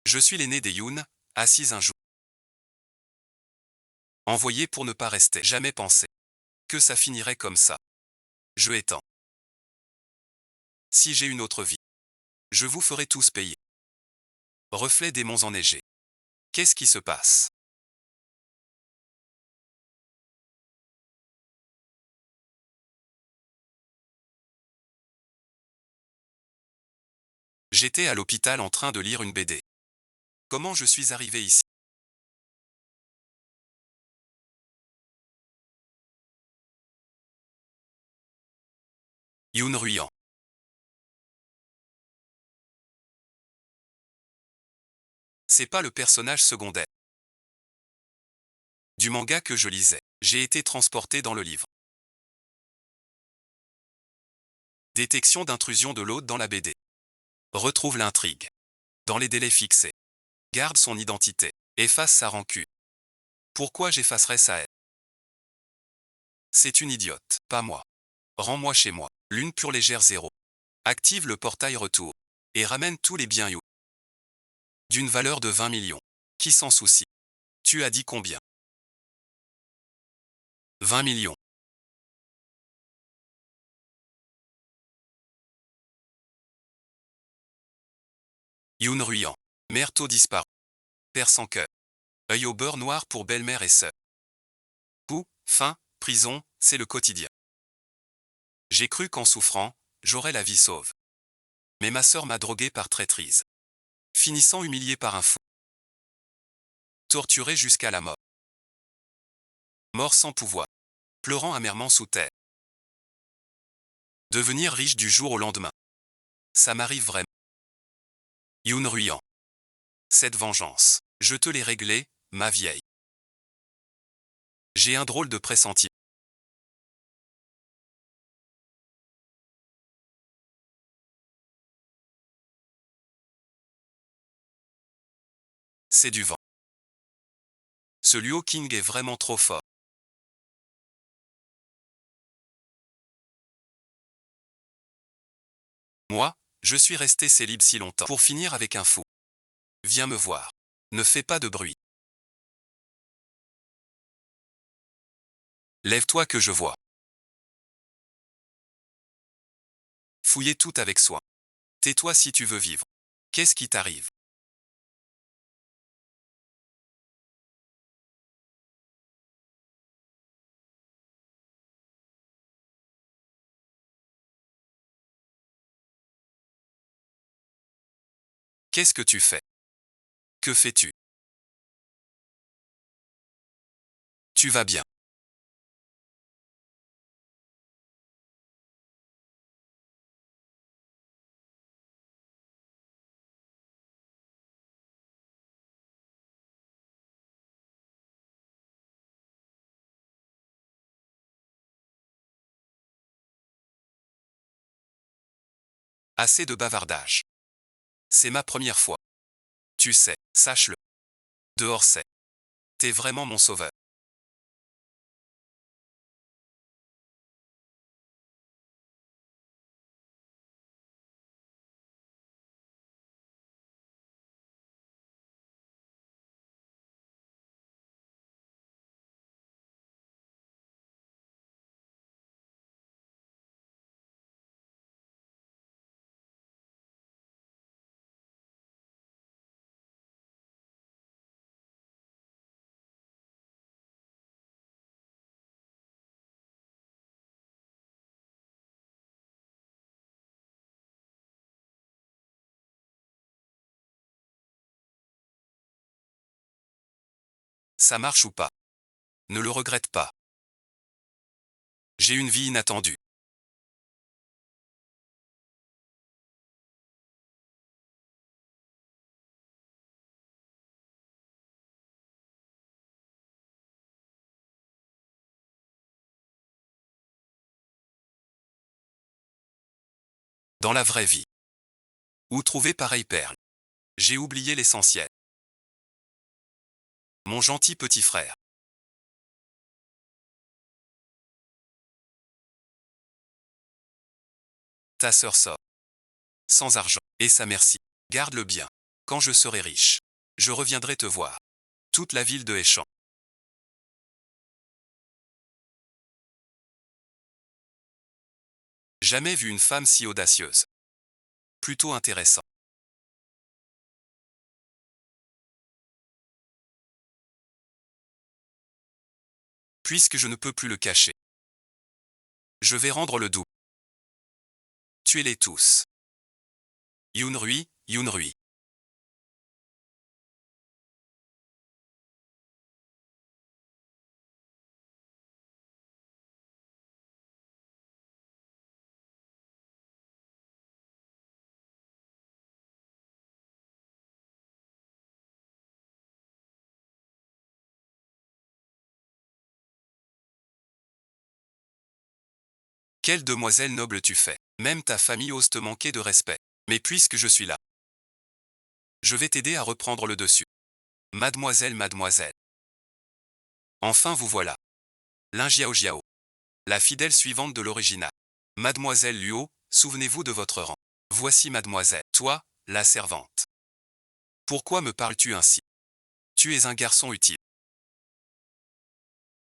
Je suis l'aîné des Yoon, assise un jour. Envoyé pour ne pas rester. Jamais pensé que ça finirait comme ça. Je étends. Si j'ai une autre vie, je vous ferai tous payer. Reflet des monts enneigés. Qu'est-ce qui se passe? J'étais à l'hôpital en train de lire une BD. Comment je suis arrivé ici? Yoon Ruyant. C'est pas le personnage secondaire du manga que je lisais. J'ai été transporté dans le livre. Détection d'intrusion de l'hôte dans la BD. Retrouve l'intrigue. Dans les délais fixés. Garde son identité. Efface sa rancune. Pourquoi j'effacerais sa haine? C'est une idiote, pas moi. Rends-moi chez moi. Lune pure légère 0. Active le portail retour. Et ramène tous les biens You. D'une valeur de 20 millions. Qui s'en soucie? Tu as dit combien? 20 millions. Yoon Ruyant. Mère tôt disparu. Père sans cœur. Œil au beurre noir pour belle-mère et sœur. Coup, faim, prison, c'est le quotidien. J'ai cru qu'en souffrant, j'aurais la vie sauve. Mais ma sœur m'a drogué par traîtrise. Finissant humilié par un fou. Torturé jusqu'à la mort. Mort sans pouvoir. Pleurant amèrement sous terre. Devenir riche du jour au lendemain. Ça m'arrive vraiment. Yoon Ruyant. Cette vengeance, je te l'ai réglée, ma vieille. J'ai un drôle de pressentiment. C'est du vent. Ce Luo King est vraiment trop fort. Moi, je suis resté célib si longtemps pour finir avec un fou. Viens me voir. Ne fais pas de bruit. Lève-toi que je vois. Fouillez tout avec soin. Tais-toi si tu veux vivre. Qu'est-ce qui t'arrive? Qu'est-ce que tu fais? Que fais-tu? Tu vas bien. Assez de bavardage. C'est ma première fois. Tu sais, sache-le. Dehors c'est. T'es vraiment mon sauveur. Ça marche ou pas? Ne le regrette pas. J'ai une vie inattendue. Dans la vraie vie. Où trouver pareille perle? J'ai oublié l'essentiel. Mon gentil petit frère. Ta sœur sort. Sans argent. Et ça merci. Garde-le bien. Quand je serai riche. Je reviendrai te voir. Toute la ville de Échamps. Jamais vu une femme si audacieuse. Plutôt intéressant. Puisque je ne peux plus le cacher. Je vais rendre le double. Tuez-les tous. Yoon Rui, Yoon Rui. Quelle demoiselle noble tu fais. Même ta famille ose te manquer de respect. Mais puisque je suis là, je vais t'aider à reprendre le dessus. Mademoiselle, mademoiselle. Enfin vous voilà. Lin Jiao Jiao. La fidèle suivante de l'original. Mademoiselle Luo, souvenez-vous de votre rang. Voici mademoiselle. Toi, la servante. Pourquoi me parles-tu ainsi? Tu es un garçon utile.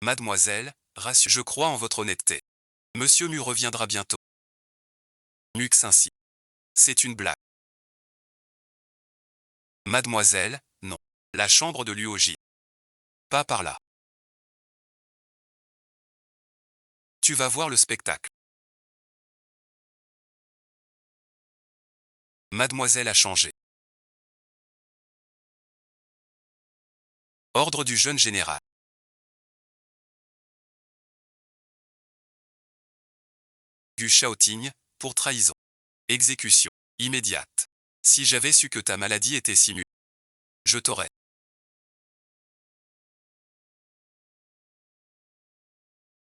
Mademoiselle, je crois en votre honnêteté. Monsieur Mu reviendra bientôt. Mux ainsi. C'est une blague. Mademoiselle, non. La chambre de Luoji. Pas par là. Tu vas voir le spectacle. Mademoiselle a changé. Ordre du jeune général. Gu Shaoting, pour trahison. Exécution. Immédiate. Si j'avais su que ta maladie était simulée, je t'aurais.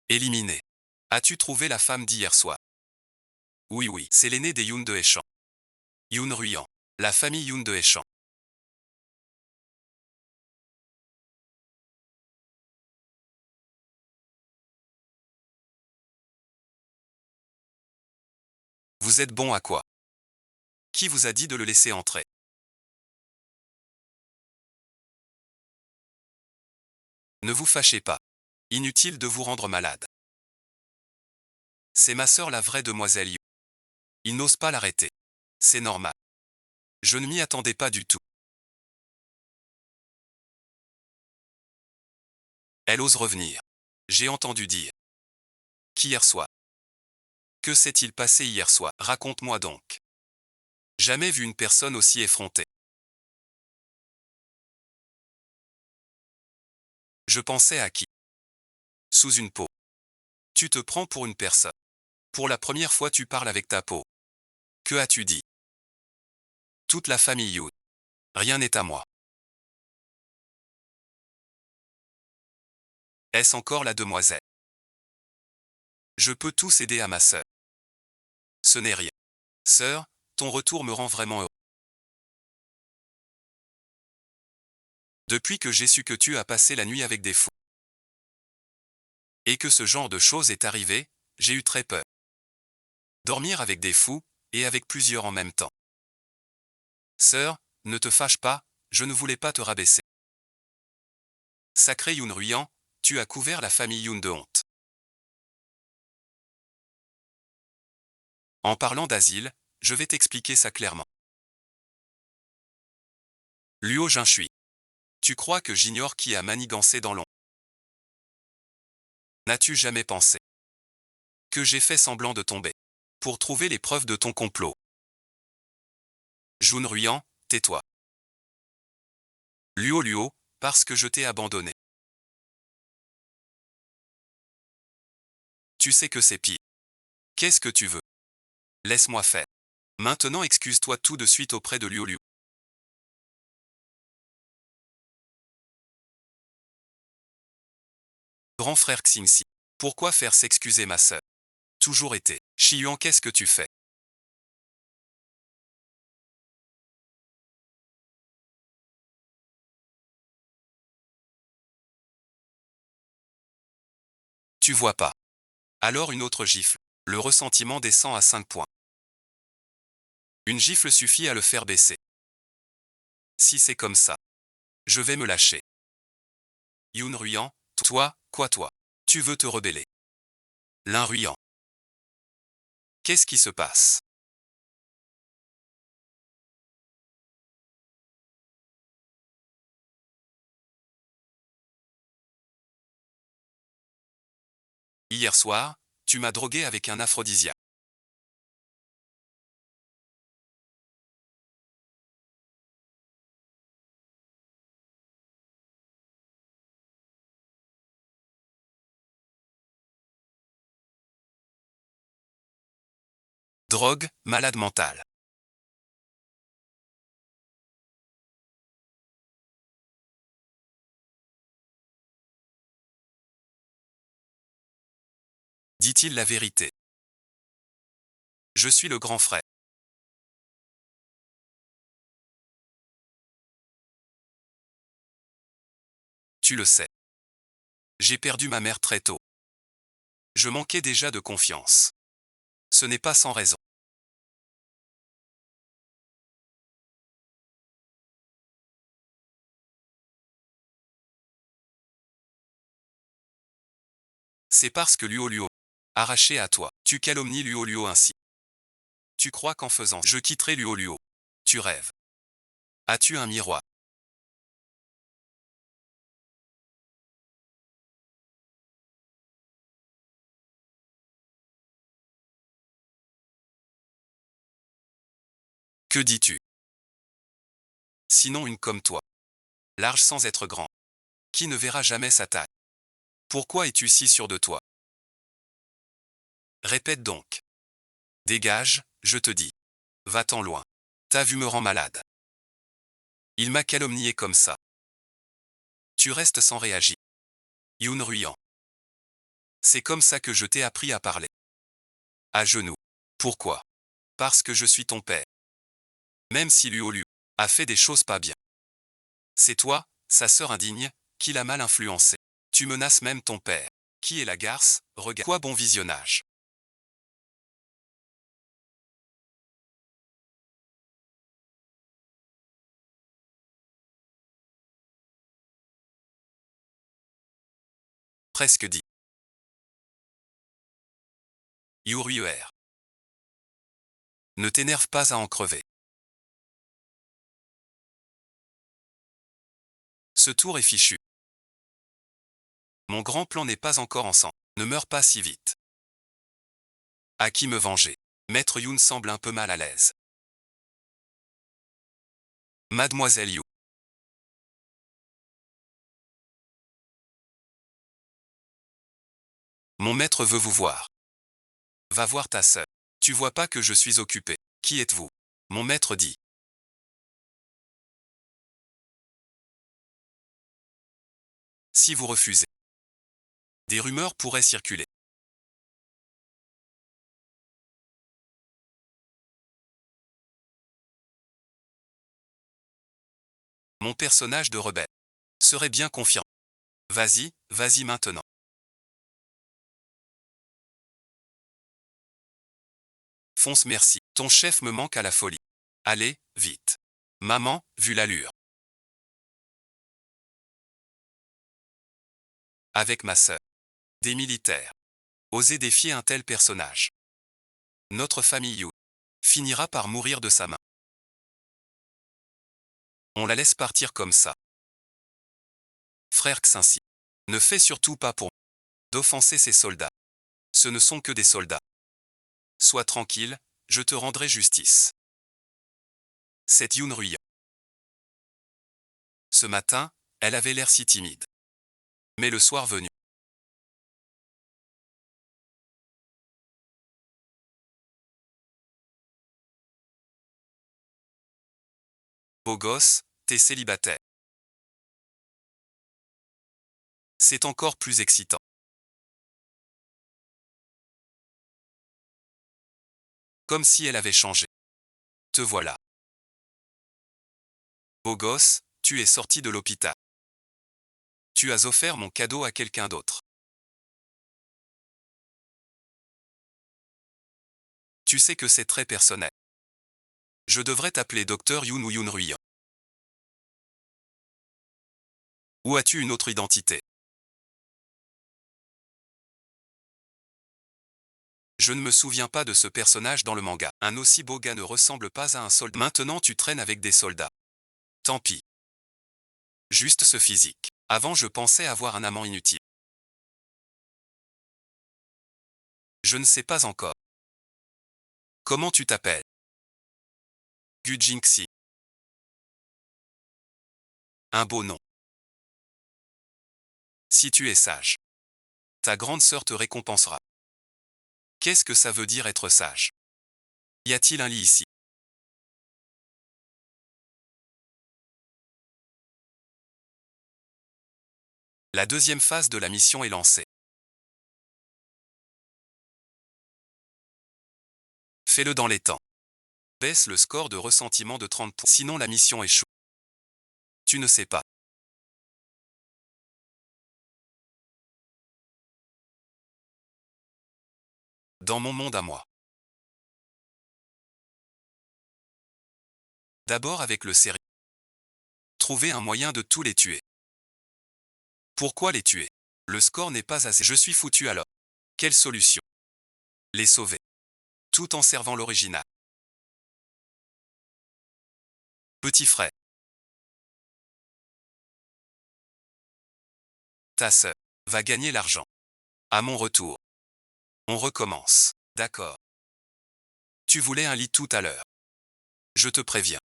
Éliminé. As-tu trouvé la femme d'hier soir? Oui, oui, c'est l'aîné des Yoon de Échamps. Yoon Ruyan. La famille Yoon de Échamps. Vous êtes bon à quoi? Qui vous a dit de le laisser entrer? Ne vous fâchez pas. Inutile de vous rendre malade. C'est ma sœur la vraie demoiselle Yoon. Il n'ose pas l'arrêter. C'est normal. Je ne m'y attendais pas du tout. Elle ose revenir. J'ai entendu dire. Qu'hier soir. Que s'est-il passé hier soir? Raconte-moi donc. Jamais vu une personne aussi effrontée. Je pensais à qui? Sous une peau. Tu te prends pour une personne. Pour la première fois tu parles avec ta peau. Que as-tu dit? Toute la famille Yoon. Rien n'est à moi. Est-ce encore la demoiselle? Je peux tous aider à ma sœur. Ce n'est rien. Sœur, ton retour me rend vraiment heureux. Depuis que j'ai su que tu as passé la nuit avec des fous. Et que ce genre de choses est arrivé, j'ai eu très peur. Dormir avec des fous, et avec plusieurs en même temps. Sœur, ne te fâche pas, je ne voulais pas te rabaisser. Sacré Yoon Ruyan, tu as couvert la famille Yoon de honte. En parlant d'asile, je vais t'expliquer ça clairement. Luo Jinshui. Tu crois que j'ignore qui a manigancé dans l'ombre? N'as-tu jamais pensé que j'ai fait semblant de tomber pour trouver les preuves de ton complot? Yoon Ruyan, tais-toi. Luo Luo, parce que je t'ai abandonné. Tu sais que c'est pire. Qu'est-ce que tu veux? Laisse-moi faire. Maintenant excuse-toi tout de suite auprès de Luo Luo. Grand frère Xingxi. Pourquoi faire s'excuser ma sœur? Toujours été. Shiyuan, qu'est-ce que tu fais? Tu vois pas. Alors une autre gifle. Le ressentiment descend à 5 points. Une gifle suffit à le faire baisser. Si c'est comme ça. Je vais me lâcher. Yoon Ruyant, toi, quoi toi? Tu veux te rebeller? Lin Ruyant. Qu'est-ce qui se passe? Hier soir, tu m'as drogué avec un aphrodisiaque. Drogue, malade mental. Dit-il la vérité? Je suis le grand frère. Tu le sais. J'ai perdu ma mère très tôt. Je manquais déjà de confiance. Ce n'est pas sans raison. C'est parce que Luo arraché à toi, tu calomnies Luo ainsi. Tu crois qu'en faisant je quitterai Luo. Tu rêves. As-tu un miroir? Que dis-tu? Sinon une comme toi, large sans être grand, qui ne verra jamais sa taille. Pourquoi es-tu si sûr de toi? Répète donc. Dégage, je te dis. Va-t'en loin. Ta vue me rend malade. Il m'a calomnié comme ça. Tu restes sans réagir. Yoon Ruyant. C'est comme ça que je t'ai appris à parler. À genoux. Pourquoi? Parce que je suis ton père. Même si Luo a fait des choses pas bien. C'est toi, sa sœur indigne, qui l'a mal influencé. Tu menaces même ton père. Qui est la garce? Regarde. Quoi bon visionnage. Presque dit. Yoruer. Ne t'énerve pas à en crever. Ce tour est fichu. Mon grand plan n'est pas encore en sang. Ne meurs pas si vite. À qui me venger? Maître Yoon semble un peu mal à l'aise. Mademoiselle Yu. Mon maître veut vous voir. Va voir ta sœur. Tu vois pas que je suis occupé. Qui êtes-vous? Mon maître dit. Si vous refusez. Des rumeurs pourraient circuler. Mon personnage de rebelle serait bien confiant. Vas-y, vas-y maintenant. Fonce merci. Ton chef me manque à la folie. Allez, vite. Maman, vu l'allure. Avec ma sœur. Des militaires. Oser défier un tel personnage. Notre famille Yu finira par mourir de sa main. On la laisse partir comme ça. Frère Xinci. Ne fais surtout pas pour d'offenser ces soldats. Ce ne sont que des soldats. Sois tranquille, je te rendrai justice. C'est Yoon Ruyant. Ce matin, elle avait l'air si timide. Mais le soir venu. Beau gosse, t'es célibataire. C'est encore plus excitant. Comme si elle avait changé. Te voilà. Beau gosse, tu es sorti de l'hôpital. Tu as offert mon cadeau à quelqu'un d'autre. Tu sais que c'est très personnel. Je devrais t'appeler Docteur Yoon ou Yoon Ruyant. Ou as-tu une autre identité? Je ne me souviens pas de ce personnage dans le manga. Un aussi beau gars ne ressemble pas à un soldat. Maintenant tu traînes avec des soldats. Tant pis. Juste ce physique. Avant je pensais avoir un amant inutile. Je ne sais pas encore. Comment tu t'appelles? Gujinxi. Un beau nom. Si tu es sage, ta grande sœur te récompensera. Qu'est-ce que ça veut dire être sage? Y a-t-il un lit ici? La deuxième phase de la mission est lancée. Fais-le dans les temps. Baisse le score de ressentiment de 30 points, sinon la mission échoue. Tu ne sais pas. Dans mon monde à moi. D'abord avec le série. Trouver un moyen de tous les tuer. Pourquoi les tuer? Le score n'est pas assez. Je suis foutu alors. Quelle solution? Les sauver. Tout en servant l'original. Petit frère. Ta sœur va gagner l'argent. À mon retour. On recommence. D'accord. Tu voulais un lit tout à l'heure. Je te préviens.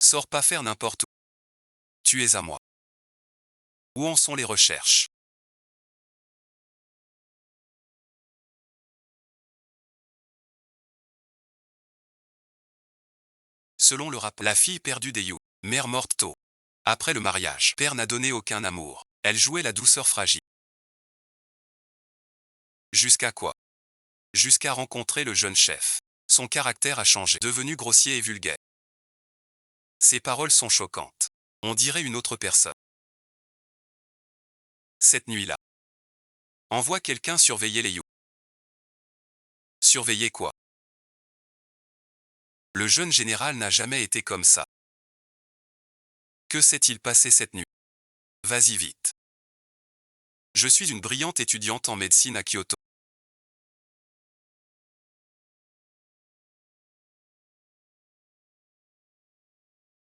Sors pas faire n'importe où. Tu es à moi. Où en sont les recherches? Selon le rapport, la fille perdue des You, mère morte tôt. Après le mariage, père n'a donné aucun amour. Elle jouait la douceur fragile. Jusqu'à quoi? Jusqu'à rencontrer le jeune chef. Son caractère a changé, devenu grossier et vulgaire. Ses paroles sont choquantes. On dirait une autre personne. Cette nuit-là, envoie quelqu'un surveiller les You. Surveiller quoi? Le jeune général n'a jamais été comme ça. Que s'est-il passé cette nuit? Vas-y vite. Je suis une brillante étudiante en médecine à Kyoto.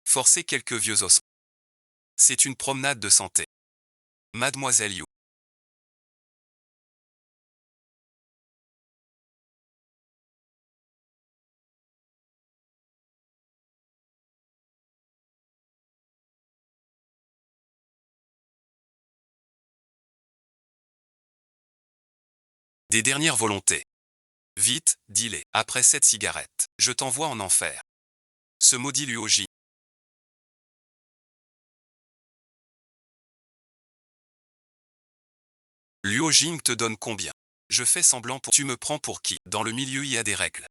Forcer quelques vieux os. C'est une promenade de santé. Mademoiselle You. Des dernières volontés. Vite, dis-les. Après cette cigarette, je t'envoie en enfer. Ce maudit Luoji. Luo Jing te donne combien? Je fais semblant pour... Tu me prends pour qui? Dans le milieu il y a des règles.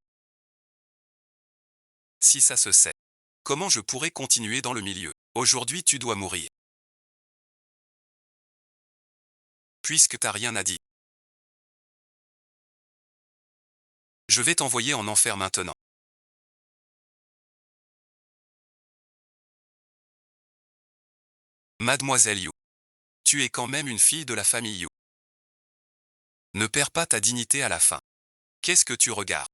Si ça se sait. Comment je pourrais continuer dans le milieu? Aujourd'hui tu dois mourir. Puisque t'as rien à dire. Je vais t'envoyer en enfer maintenant. Mademoiselle You. Tu es quand même une fille de la famille You. Ne perds pas ta dignité à la fin. Qu'est-ce que tu regardes?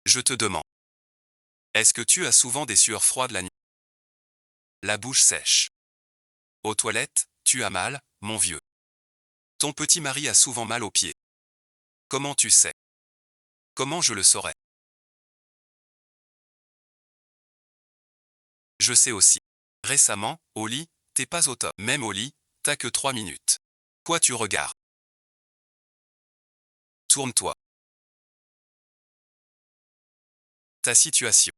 Je te demande. Est-ce que tu as souvent des sueurs froides la nuit? La bouche sèche. Aux toilettes, tu as mal, mon vieux. Ton petit mari a souvent mal aux pieds. Comment tu sais? Comment je le saurais? Je sais aussi. Récemment, au lit, t'es pas au top. Même au lit, t'as que 3 minutes. Quoi tu regardes? Tourne-toi. Ta situation.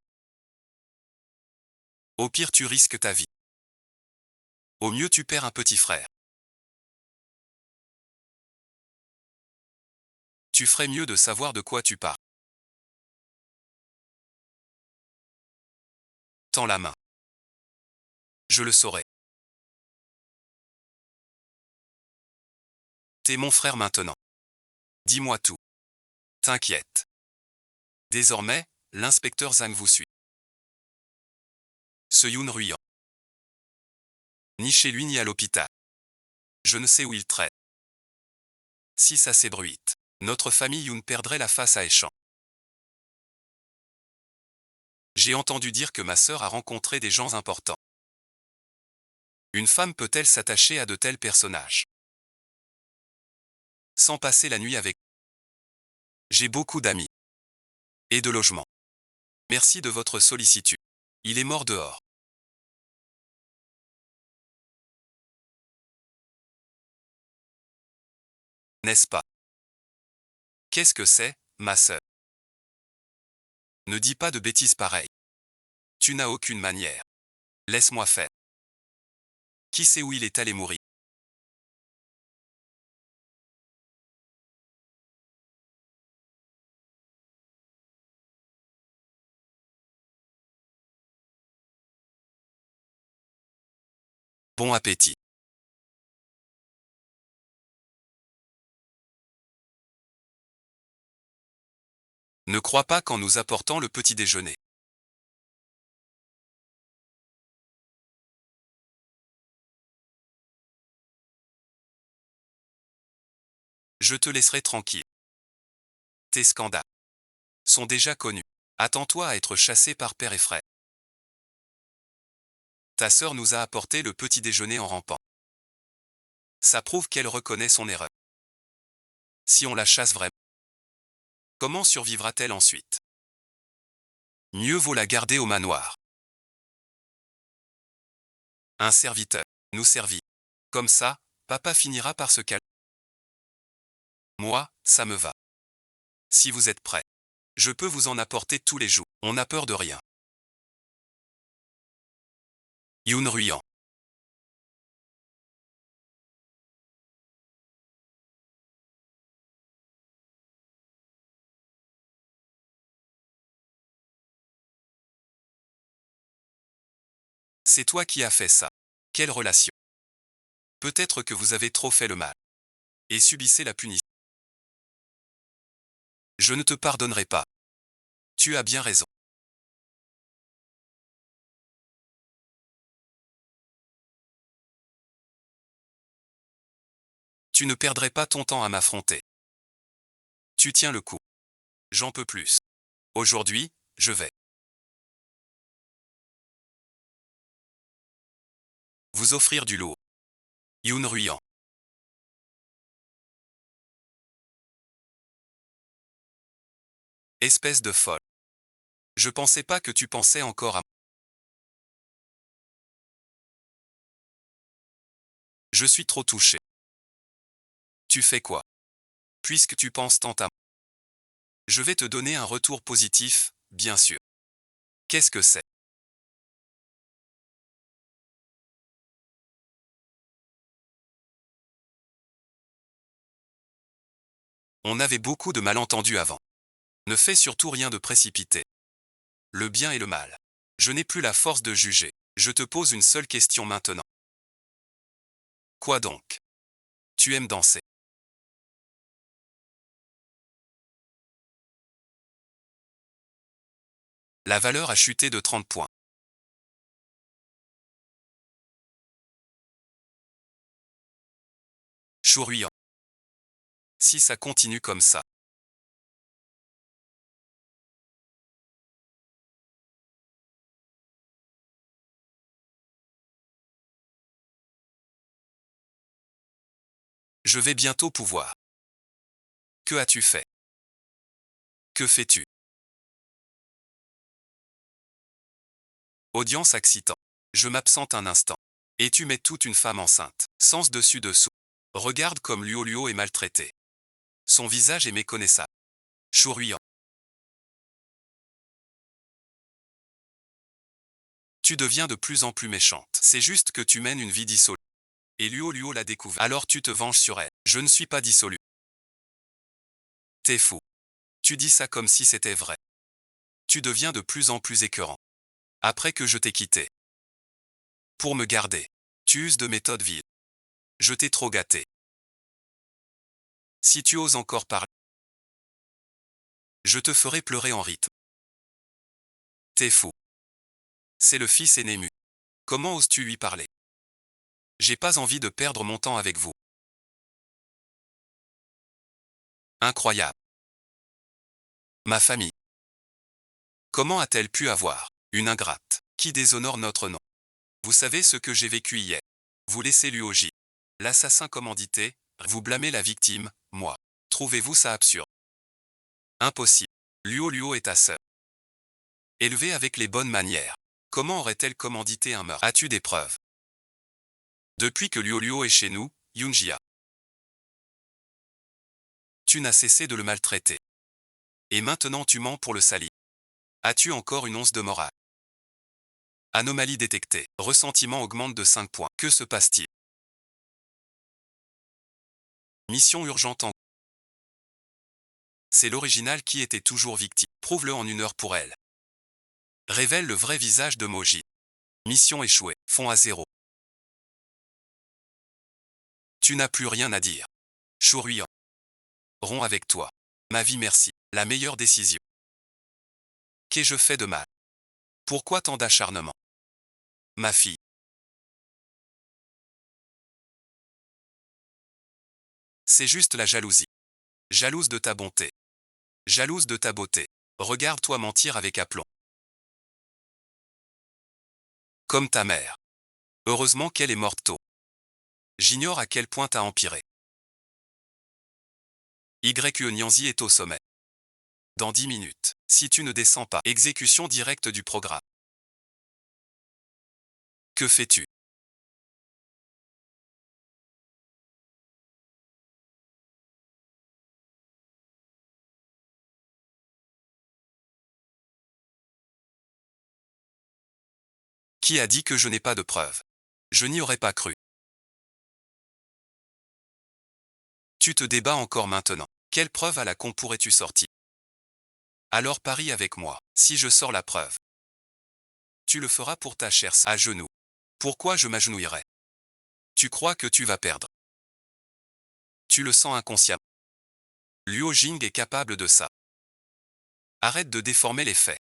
Au pire tu risques ta vie. Au mieux tu perds un petit frère. Tu ferais mieux de savoir de quoi tu parles. Tends la main. Je le saurai. T'es mon frère maintenant. Dis-moi tout. T'inquiète. Désormais, l'inspecteur Zhang vous suit. Ce Yoon Ruyant. Ni chez lui ni à l'hôpital. Je ne sais où il traite. Si ça s'ébruite, notre famille Yoon perdrait la face à Échan. J'ai entendu dire que ma sœur a rencontré des gens importants. Une femme peut-elle s'attacher à de tels personnages sans passer la nuit avec? J'ai beaucoup d'amis. Et de logements. Merci de votre sollicitude. Il est mort dehors. N'est-ce pas? Qu'est-ce que c'est, ma sœur? Ne dis pas de bêtises pareilles. Tu n'as aucune manière. Laisse-moi faire. Qui sait où il est allé mourir? Bon appétit. Ne crois pas qu'en nous apportant le petit déjeuner. Je te laisserai tranquille. Tes scandales sont déjà connus. Attends-toi à être chassé par père et frère. Ta sœur nous a apporté le petit déjeuner en rampant. Ça prouve qu'elle reconnaît son erreur. Si on la chasse vraiment, comment survivra-t-elle ensuite? Mieux vaut la garder au manoir. Un serviteur nous servit. Comme ça, papa finira par se calmer. Moi, ça me va. Si vous êtes prêts, je peux vous en apporter tous les jours. On n'a peur de rien. Yoon Ruyant. C'est toi qui as fait ça. Quelle relation? Peut-être que vous avez trop fait le mal. Et subissez la punition. Je ne te pardonnerai pas. Tu as bien raison. Tu ne perdrais pas ton temps à m'affronter. Tu tiens le coup. J'en peux plus. Aujourd'hui, je vais vous offrir du lourd. Yoon Ruyant. Espèce de folle. Je pensais pas que tu pensais encore à moi. Je suis trop touché. Tu fais quoi? Puisque tu penses tant à moi. Je vais te donner un retour positif, bien sûr. Qu'est-ce que c'est? On avait beaucoup de malentendus avant. Ne fais surtout rien de précipité. Le bien et le mal. Je n'ai plus la force de juger. Je te pose une seule question maintenant. Quoi donc? Tu aimes danser. La valeur a chuté de 30 points. Chouruyant. Si ça continue comme ça. Je vais bientôt pouvoir. Que as-tu fait? Que fais-tu? Audience excitant. Je m'absente un instant. Et tu mets toute une femme enceinte. Sens dessus dessous. Regarde comme Luo Luo est maltraité. Son visage est méconnaissable. Chouruyant. Tu deviens de plus en plus méchante. C'est juste que tu mènes une vie dissolue. Et Luo Luo l'a découvert. Alors tu te venges sur elle. Je ne suis pas dissolu. T'es fou. Tu dis ça comme si c'était vrai. Tu deviens de plus en plus écœurant. Après que je t'ai quitté. Pour me garder. Tu uses de méthodes viles. Je t'ai trop gâté. Si tu oses encore parler. Je te ferai pleurer en rythme. T'es fou. C'est le fils aîné Mu. Comment oses-tu lui parler? J'ai pas envie de perdre mon temps avec vous. Incroyable. Ma famille. Comment a-t-elle pu avoir une ingrate qui déshonore notre nom? Vous savez ce que j'ai vécu hier. Vous laissez lui au J. L'assassin commandité, vous blâmez la victime, moi. Trouvez-vous ça absurde? Impossible. Luo est ta sœur. Élevée avec les bonnes manières. Comment aurait-elle commandité un meurtre? As-tu des preuves? Depuis que Luo est chez nous, Yunjia, tu n'as cessé de le maltraiter. Et maintenant tu mens pour le salir. As-tu encore une once de morale? Anomalie détectée. Ressentiment augmente de 5 points. Que se passe-t-il? Mission urgente en... C'est l'original qui était toujours victime. Prouve-le en 1 heure pour elle. Révèle le vrai visage de Moji. Mission échouée. Fond à 0. Tu n'as plus rien à dire. Chouruyant. Romps avec toi. Ma vie merci. La meilleure décision. Qu'ai-je fait de mal? Pourquoi tant d'acharnement? Ma fille. C'est juste la jalousie. Jalouse de ta bonté. Jalouse de ta beauté. Regarde-toi mentir avec aplomb. Comme ta mère. Heureusement qu'elle est morte tôt. J'ignore à quel point t'as empiré. Nyanzi est au sommet. Dans 10 minutes. Si tu ne descends pas, exécution directe du programme. Que fais-tu? Qui a dit que je n'ai pas de preuves? Je n'y aurais pas cru. Tu te débats encore maintenant. Quelle preuve à la con pourrais-tu sortir? Alors parie avec moi. Si je sors la preuve, tu le feras pour ta chère sœur. À genoux. Pourquoi je m'agenouillerais? Tu crois que tu vas perdre? Tu le sens inconsciemment. Luo Jing est capable de ça. Arrête de déformer les faits.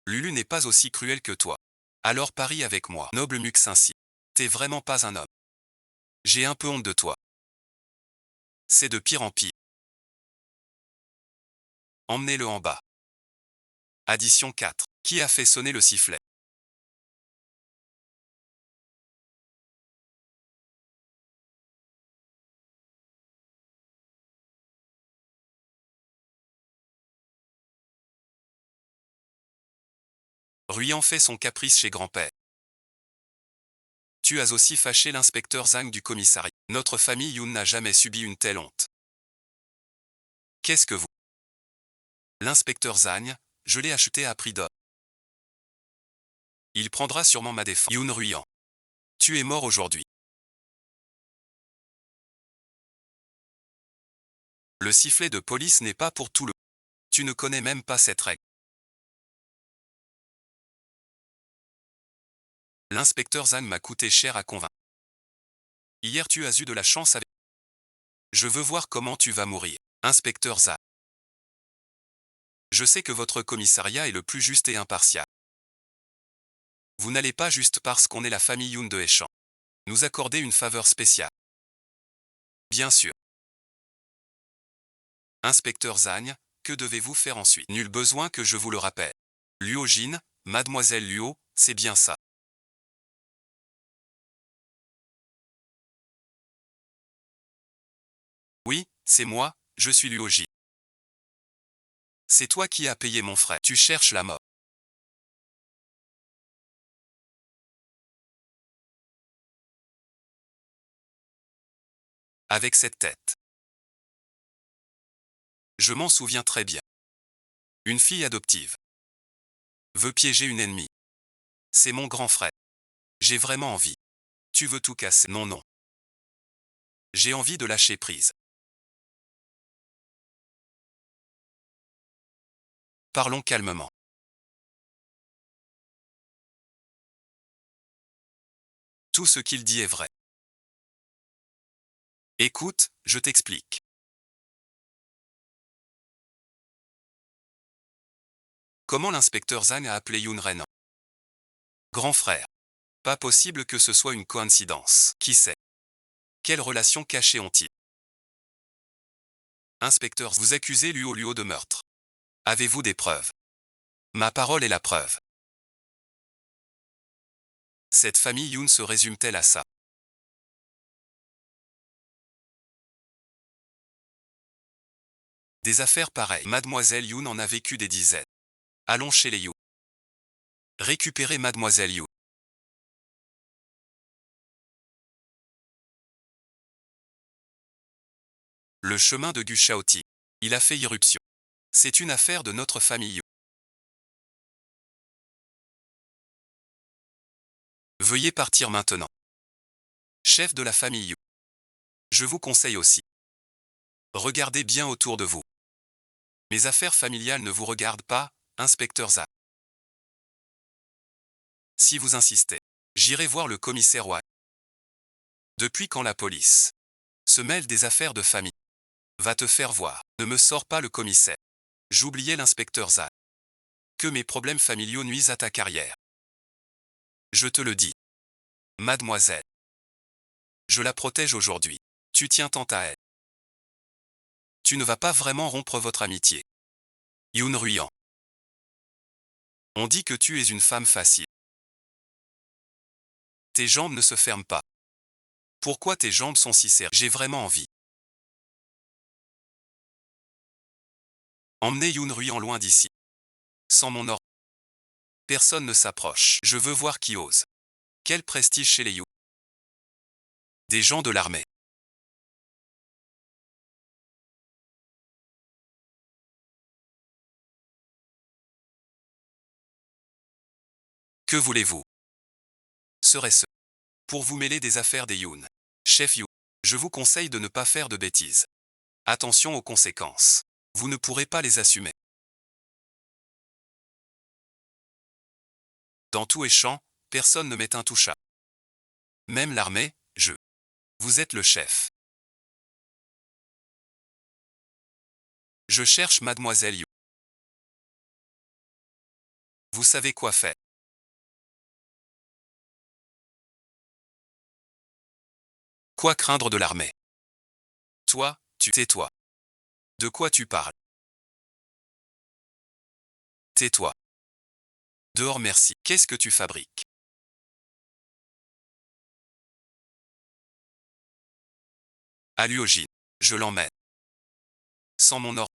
Lulu n'est pas aussi cruel que toi. Alors parie avec moi. Noble Muxinsi. T'es vraiment pas un homme. J'ai un peu honte de toi. C'est de pire en pire. Emmenez-le en bas. Addition 4. Qui a fait sonner le sifflet? Ruyan fait son caprice chez grand-père. Tu as aussi fâché l'inspecteur Zhang du commissariat. Notre famille Yun n'a jamais subi une telle honte. Qu'est-ce que vous? L'inspecteur Zhang, je l'ai acheté à prix d'or. Il prendra sûrement ma défense. Yun Ruyan. Tu es mort aujourd'hui. Le sifflet de police n'est pas pour tout le... Tu ne connais même pas cette règle. L'inspecteur Zhang m'a coûté cher à convaincre. Hier tu as eu de la chance avec... Je veux voir comment tu vas mourir. Inspecteur Zhang. Je sais que votre commissariat est le plus juste et impartial. Vous n'allez pas juste parce qu'on est la famille Yun de Hechan nous accorder une faveur spéciale. Bien sûr. Inspecteur Zhang, que devez-vous faire ensuite? Nul besoin que je vous le rappelle. Luo Jin, mademoiselle Luo, c'est bien ça. Oui, c'est moi, je suis Luo Jin. C'est toi qui as payé mon frère. Tu cherches la mort. Avec cette tête. Je m'en souviens très bien. Une fille adoptive. Veut piéger une ennemie. C'est mon grand frère. J'ai vraiment envie. Tu veux tout casser? Non, non. J'ai envie de lâcher prise. Parlons calmement. Tout ce qu'il dit est vrai. Écoute, je t'explique. Comment l'inspecteur Zhang a appelé Yoon Renan? Grand frère. Pas possible que ce soit une coïncidence. Qui sait? Quelle relation cachée ont-ils? Inspecteur, vous accusez Luo Luo de meurtre. Avez-vous des preuves? Ma parole est la preuve. Cette famille Yoon se résume-t-elle à ça? Des affaires pareilles. Mademoiselle Yoon en a vécu des dizaines. Allons chez les Yoon. Récupérez Mademoiselle Yoon. Le chemin de Gu Shaoti. Il a fait irruption. C'est une affaire de notre famille Yoon. Veuillez partir maintenant. Chef de la famille Yoon. Je vous conseille aussi. Regardez bien autour de vous. Mes affaires familiales ne vous regardent pas, inspecteur Zhang. Si vous insistez, j'irai voir le commissaire Wang. Depuis quand la police se mêle des affaires de famille? Va te faire voir. Ne me sors pas le commissaire. J'oubliais l'inspecteur Zhang. Que mes problèmes familiaux nuisent à ta carrière. Je te le dis. Mademoiselle. Je la protège aujourd'hui. Tu tiens tant à elle. Tu ne vas pas vraiment rompre votre amitié. Yoon Ruyan. On dit que tu es une femme facile. Tes jambes ne se ferment pas. Pourquoi tes jambes sont si serrées? J'ai vraiment envie. Emmenez Yoon Ruyan loin d'ici. Sans mon ordre. Personne ne s'approche. Je veux voir qui ose. Quel prestige chez les Yoon. Des gens de l'armée. Que voulez-vous? Serait-ce pour vous mêler des affaires des Yoon? Chef Yoon, je vous conseille de ne pas faire de bêtises. Attention aux conséquences. Vous ne pourrez pas les assumer. Dans tout échange, personne ne m'est intouchable. Même l'armée, je. Vous êtes le chef. Je cherche Mademoiselle Yoon. Vous savez quoi faire. Quoi craindre de l'armée? Toi, tu tais-toi. De quoi tu parles? Tais-toi. Dehors merci. Qu'est-ce que tu fabriques? Halluogine. Je l'emmène. Sans mon ordre.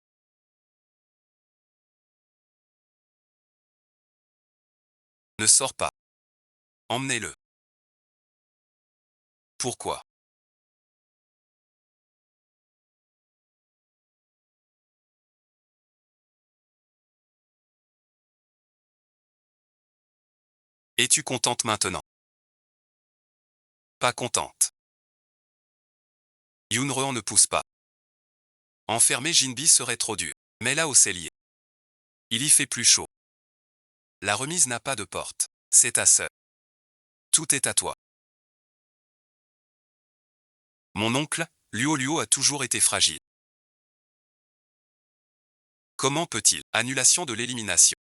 Ne sors pas. Emmenez-le. Pourquoi? Es-tu contente maintenant? Pas contente. Yoon ne pousse pas. Enfermer Jinbi serait trop dur. Mets-la au cellier. Il y fait plus chaud. La remise n'a pas de porte. C'est ta sœur. Tout est à toi. Mon oncle, Luo Luo a toujours été fragile. Comment peut-il? Annulation de l'élimination.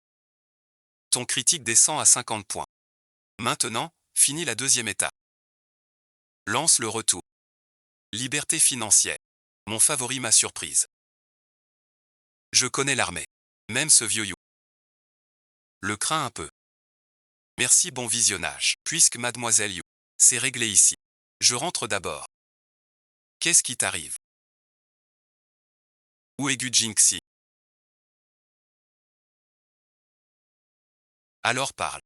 Ton critique descend à 50 points. Maintenant, finis la deuxième étape. Lance le retour. Liberté financière. Mon favori m'a surprise. Je connais l'armée. Même ce vieux You. Le crains un peu. Merci, bon visionnage. Puisque Mademoiselle You, c'est réglé ici. Je rentre d'abord. Qu'est-ce qui t'arrive? Où est Gu Jinxi? Alors parle.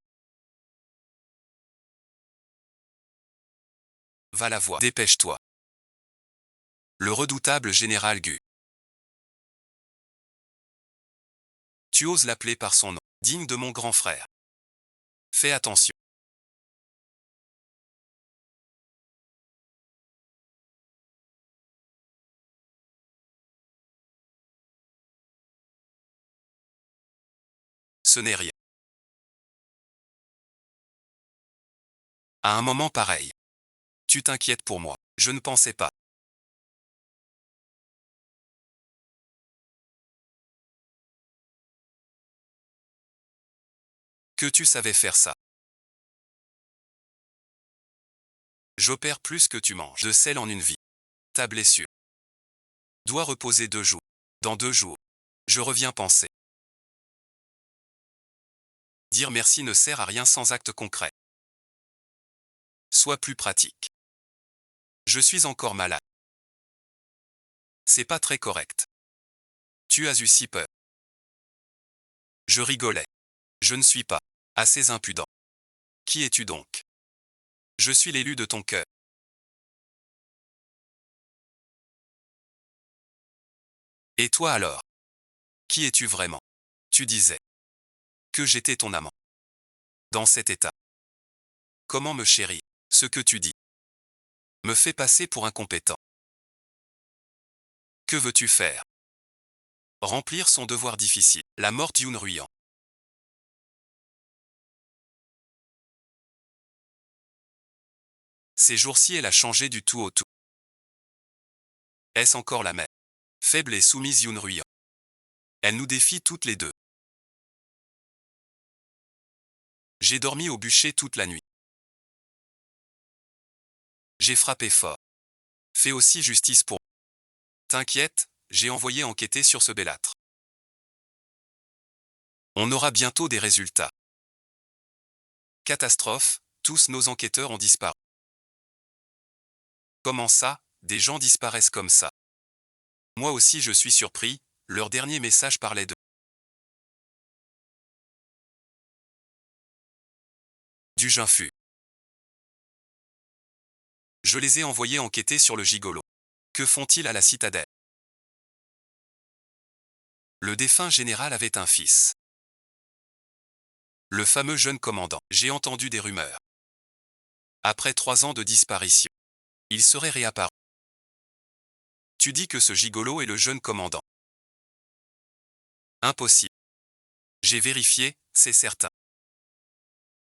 Va la voir. Dépêche-toi. Le redoutable général Gu. Tu oses l'appeler par son nom, digne de mon grand frère. Fais attention. Ce n'est rien. À un moment pareil. Tu t'inquiètes pour moi. Je ne pensais pas. Que tu savais faire ça. J'opère plus que tu manges de sel en une vie. Ta blessure doit reposer 2 jours. Dans 2 jours, je reviens penser. Dire merci ne sert à rien sans acte concret. Sois plus pratique. Je suis encore malade. C'est pas très correct. Tu as eu si peur. Je rigolais. Je ne suis pas assez impudent. Qui es-tu donc? Je suis l'élu de ton cœur. Et toi alors? Qui es-tu vraiment? Tu disais que j'étais ton amant. Dans cet état. Comment me chérir? Ce que tu dis me fait passer pour incompétent. Que veux-tu faire? Remplir son devoir difficile. La mort d'Yoon Ruyant. Ces jours-ci elle a changé du tout au tout. Est-ce encore la même? Faible et soumise Yoon Ruyant. Elle nous défie toutes les deux. J'ai dormi au bûcher toute la nuit. J'ai frappé fort. Fais aussi justice pour. T'inquiète, j'ai envoyé enquêter sur ce bellâtre. On aura bientôt des résultats. Catastrophe, tous nos enquêteurs ont disparu. Comment ça, des gens disparaissent comme ça? Moi aussi je suis surpris, leur dernier message parlait de du Jinfu. Je les ai envoyés enquêter sur le gigolo. Que font-ils à la citadelle? Le défunt général avait un fils. Le fameux jeune commandant. J'ai entendu des rumeurs. Après 3 ans de disparition, il serait réapparu. Tu dis que ce gigolo est le jeune commandant. Impossible. J'ai vérifié, c'est certain.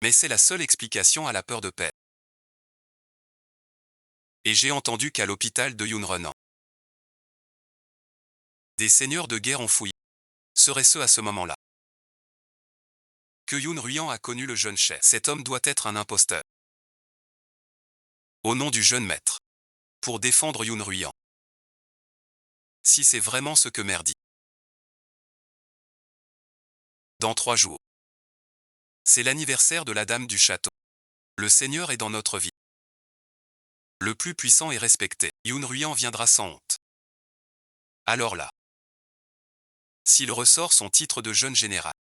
Mais c'est la seule explication à la peur de paix. Et j'ai entendu qu'à l'hôpital de Yunrenan, des seigneurs de guerre ont fouillé. Serait-ce à ce moment-là que Yoon Ruyant a connu le jeune chef? Cet homme doit être un imposteur. Au nom du jeune maître. Pour défendre Yoon Ruyant. Si c'est vraiment ce que mère dit. Dans 3 jours. C'est l'anniversaire de la dame du château. Le seigneur est dans notre vie. Le plus puissant et respecté. Yoon Ruyant viendra sans honte. Alors là. S'il ressort son titre de jeune général,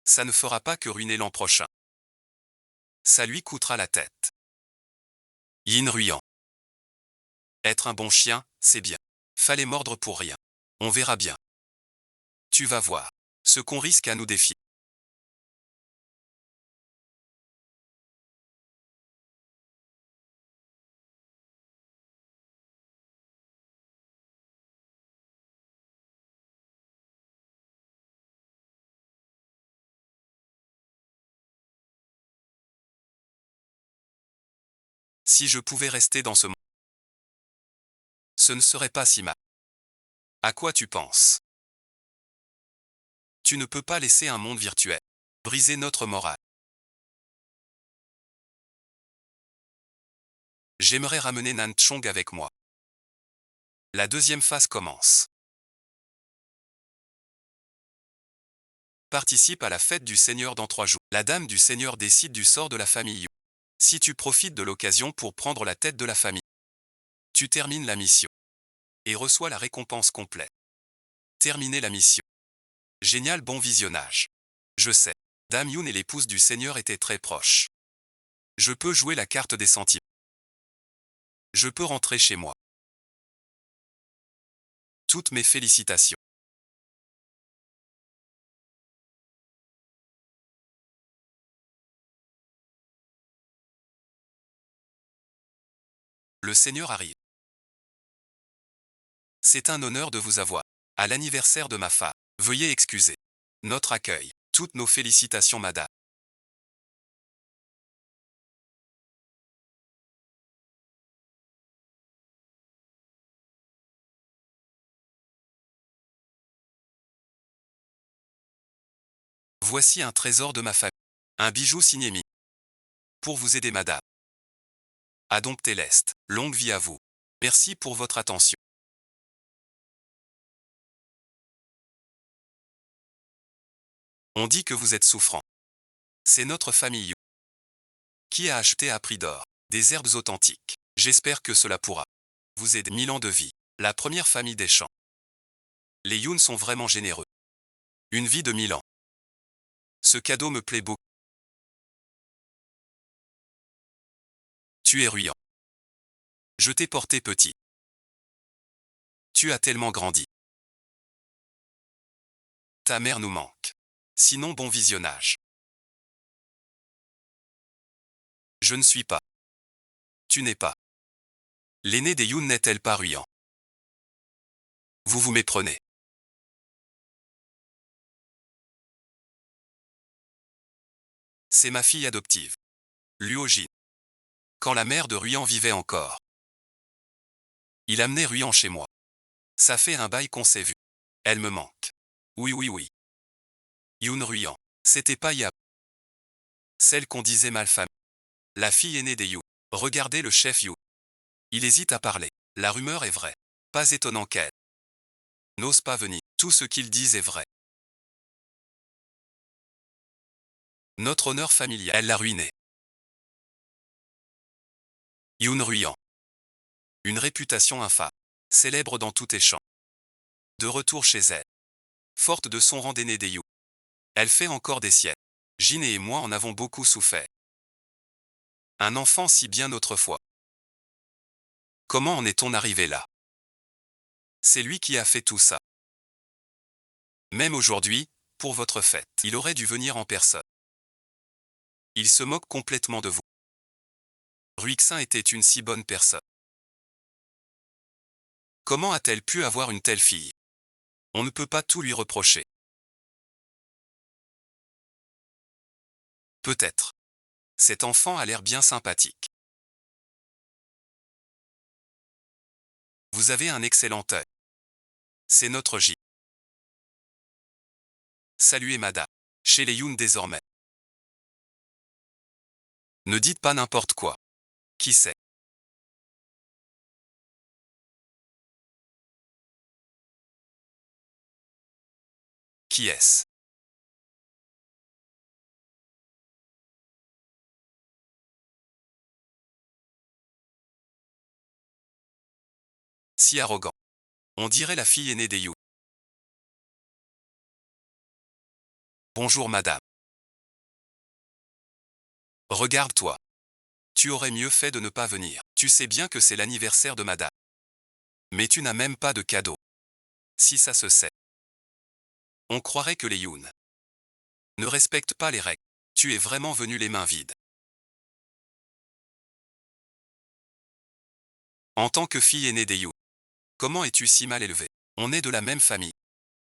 ça ne fera pas que ruiner l'an prochain. Ça lui coûtera la tête. Yin Ruyant. Être un bon chien, c'est bien. Fallait mordre pour rien. On verra bien. Tu vas voir. Ce qu'on risque à nous défier. Si je pouvais rester dans ce monde, ce ne serait pas si mal. À quoi tu penses? Tu ne peux pas laisser un monde virtuel briser notre morale. J'aimerais ramener Nan Chong avec moi. La deuxième phase commence. Participe à la fête du Seigneur dans 3 jours. La dame du Seigneur décide du sort de la famille Yu. Si tu profites de l'occasion pour prendre la tête de la famille, tu termines la mission et reçois la récompense complète. Terminer la mission. Génial, bon visionnage. Je sais. Dame Yoon et l'épouse du Seigneur étaient très proches. Je peux jouer la carte des sentiments. Je peux rentrer chez moi. Toutes mes félicitations. Le Seigneur arrive. C'est un honneur de vous avoir. À l'anniversaire de ma femme. Veuillez excuser notre accueil. Toutes nos félicitations, madame. Voici un trésor de ma famille. Un bijou signé Mi. Pour vous aider madame. Adompté l'Est. Longue vie à vous. Merci pour votre attention. On dit que vous êtes souffrant. C'est notre famille You. Qui a acheté à prix d'or des herbes authentiques. J'espère que cela pourra vous aider. 1000 ans de vie. La première famille des champs. Les Youn sont vraiment généreux. Une vie de 1000 ans. Ce cadeau me plaît beaucoup. Tu es ruyant. Je t'ai porté petit. Tu as tellement grandi. Ta mère nous manque. Sinon bon visionnage. Je ne suis pas. Tu n'es pas. L'aîné des Youn n'est-elle pas ruyant? Vous vous méprenez. C'est ma fille adoptive. Luogine. Quand la mère de Ruyan vivait encore. Il amenait Ruyan chez moi. Ça fait un bail qu'on s'est vu. Elle me manque. Oui oui oui. Youn Ruyan. C'était pas Yap. Celle qu'on disait malfamée. La fille aînée des You. Regardez le chef You. Il hésite à parler. La rumeur est vraie. Pas étonnant qu'elle n'ose pas venir. Tout ce qu'ils disent est vrai. Notre honneur familial. Elle l'a ruiné. Youn Ruyan. Une réputation infâme. Célèbre dans tout échange. De retour chez elle. Forte de son rang d'aînée des You. Elle fait encore des siècles. Jin et moi en avons beaucoup souffert. Un enfant si bien autrefois. Comment en est-on arrivé là? C'est lui qui a fait tout ça. Même aujourd'hui, pour votre fête, il aurait dû venir en personne. Il se moque complètement de vous. Ruixin était une si bonne personne. Comment a-t-elle pu avoir une telle fille? On ne peut pas tout lui reprocher. Peut-être. Cet enfant a l'air bien sympathique. Vous avez un excellent œil. C'est notre J. Saluez madame. Chez les Youn désormais. Ne dites pas n'importe quoi. Qui sait? Qui est-ce? Si arrogant. On dirait la fille aînée des You. Bonjour madame. Regarde-toi. Tu aurais mieux fait de ne pas venir. Tu sais bien que c'est l'anniversaire de madame. Mais tu n'as même pas de cadeau. Si ça se sait. On croirait que les Youn ne respectent pas les règles. Tu es vraiment venu les mains vides. En tant que fille aînée des You, comment es-tu si mal élevée? On est de la même famille.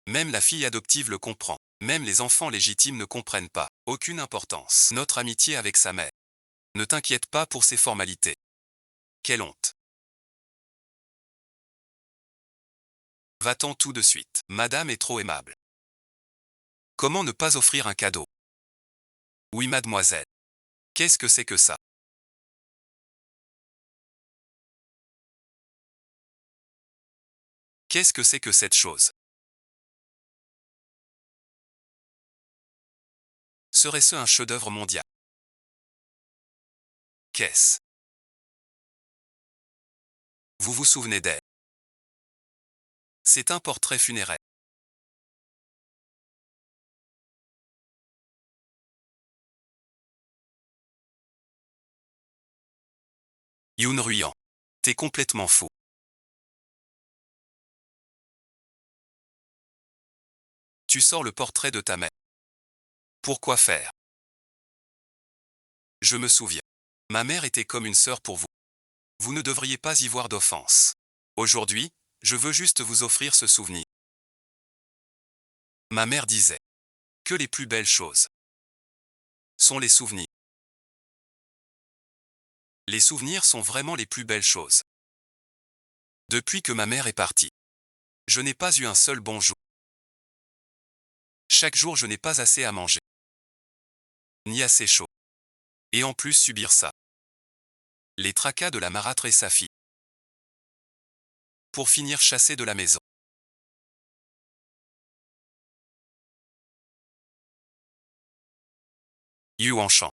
Même la fille adoptive le comprend. Même les enfants légitimes ne comprennent pas. Aucune importance. Notre amitié avec sa mère. Ne t'inquiète pas pour ces formalités. Quelle honte. Va-t'en tout de suite. Madame est trop aimable. Comment ne pas offrir un cadeau? Oui mademoiselle. Qu'est-ce que c'est que ça? Qu'est-ce que c'est que cette chose? Serait-ce un chef-d'œuvre mondial? Qu'est-ce? Vous vous souvenez d'elle? C'est un portrait funéraire. Youn Ruyan. T'es complètement fou. Tu sors le portrait de ta mère. Pourquoi faire? Je me souviens. Ma mère était comme une sœur pour vous. Vous ne devriez pas y voir d'offense. Aujourd'hui, je veux juste vous offrir ce souvenir. Ma mère disait que les plus belles choses sont les souvenirs. Les souvenirs sont vraiment les plus belles choses. Depuis que ma mère est partie, je n'ai pas eu un seul bon jour. Chaque jour je n'ai pas assez à manger, ni assez chaud. Et en plus subir ça. Les tracas de la marâtre et sa fille. Pour finir chassé de la maison. Yuan Shang.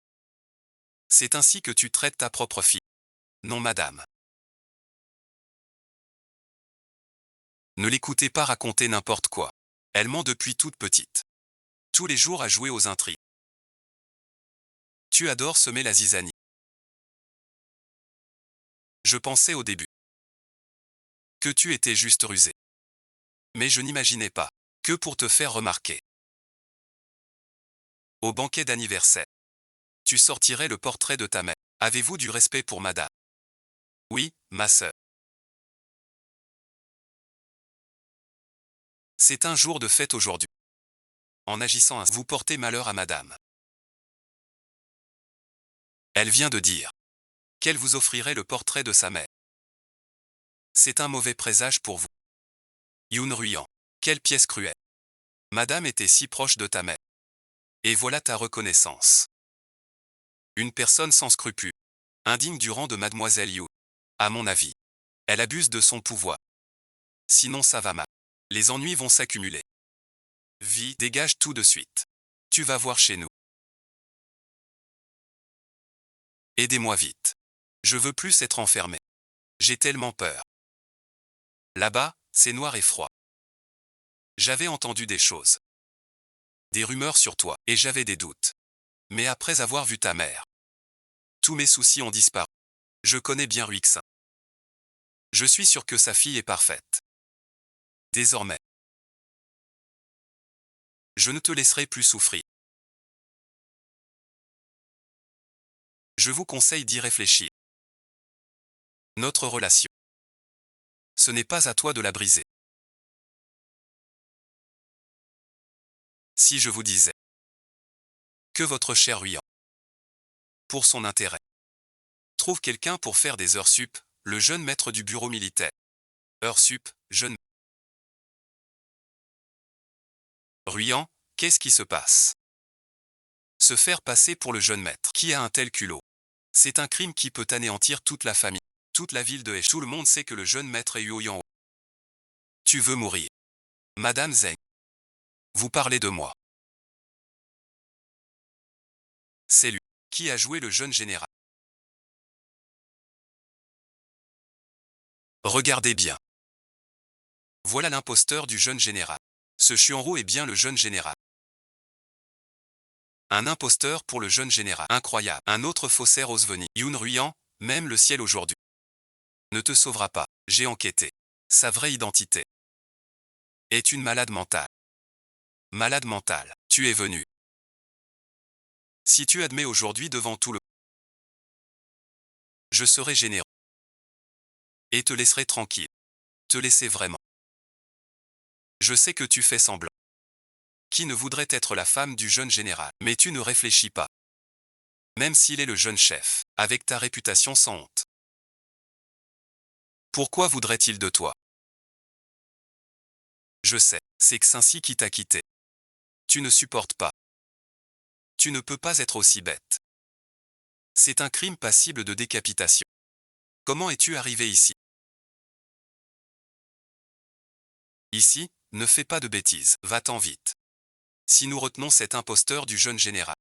C'est ainsi que tu traites ta propre fille. Non madame. Ne l'écoutez pas raconter n'importe quoi. Elle ment depuis toute petite. Tous les jours à jouer aux intrigues. Tu adores semer la zizanie. Je pensais au début que tu étais juste rusé. Mais je n'imaginais pas que pour te faire remarquer. Au banquet d'anniversaire, tu sortirais le portrait de ta mère. Avez-vous du respect pour madame? Oui, ma sœur. C'est un jour de fête aujourd'hui. En agissant ainsi, vous portez malheur à madame. Elle vient de dire qu'elle vous offrirait le portrait de sa mère. C'est un mauvais présage pour vous. Yoon Ruyang. Quelle pièce cruelle. Madame était si proche de ta mère. Et voilà ta reconnaissance. Une personne sans scrupules. Indigne du rang de mademoiselle Yu. À mon avis. Elle abuse de son pouvoir. Sinon ça va mal. Les ennuis vont s'accumuler. Vie, dégage tout de suite. Tu vas voir chez nous. Aidez-moi vite. Je veux plus être enfermé. J'ai tellement peur. Là-bas, c'est noir et froid. J'avais entendu des choses. Des rumeurs sur toi, et j'avais des doutes. Mais après avoir vu ta mère, tous mes soucis ont disparu. Je connais bien Ruixin. Je suis sûr que sa fille est parfaite. Désormais, je ne te laisserai plus souffrir. Je vous conseille d'y réfléchir. Notre relation. Ce n'est pas à toi de la briser. Si je vous disais que votre cher Ruyan, pour son intérêt, trouve quelqu'un pour faire des heures sup, le jeune maître du bureau militaire. Heures sup, jeune. Ruyan, qu'est-ce qui se passe? Se faire passer pour le jeune maître. Qui a un tel culot? C'est un crime qui peut anéantir toute la famille. Toute la ville de Hesh. Tout le monde sait que le jeune maître est Yuoyan. Tu veux mourir. Madame Zeng. Vous parlez de moi. C'est lui. Qui a joué le jeune général? Regardez bien. Voilà l'imposteur du jeune général. Ce Xuanro est bien le jeune général. Un imposteur pour le jeune général. Incroyable. Un autre faussaire ose venir. Yoon Ruyang, même le ciel aujourd'hui ne te sauvera pas. J'ai enquêté. Sa vraie identité est une malade mentale. Malade mentale. Tu es venu. Si tu admets aujourd'hui devant tout le je serai généreux. Et te laisserai tranquille. Te laisser vraiment. Je sais que tu fais semblant. Qui ne voudrait être la femme du jeune général? Mais tu ne réfléchis pas. Même s'il est le jeune chef, avec ta réputation sans honte. Pourquoi voudrait-il de toi? Je sais, c'est Xinxi qui t'a quitté. Tu ne supportes pas. Tu ne peux pas être aussi bête. C'est un crime passible de décapitation. Comment es-tu arrivé ici? Ici, ne fais pas de bêtises, va-t'en vite. Si nous retenons cet imposteur du jeune général,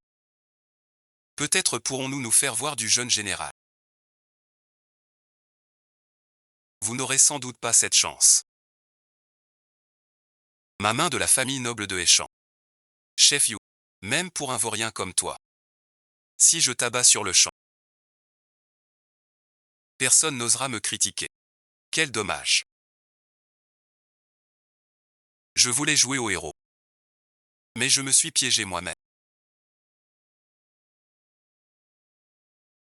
peut-être pourrons-nous nous faire voir du jeune général. Vous n'aurez sans doute pas cette chance. Ma main de la famille noble de Héchan. Chef Yu. Même pour un vaurien comme toi. Si je t'abats sur le champ, personne n'osera me critiquer. Quel dommage. Je voulais jouer au héros. Mais je me suis piégé moi-même.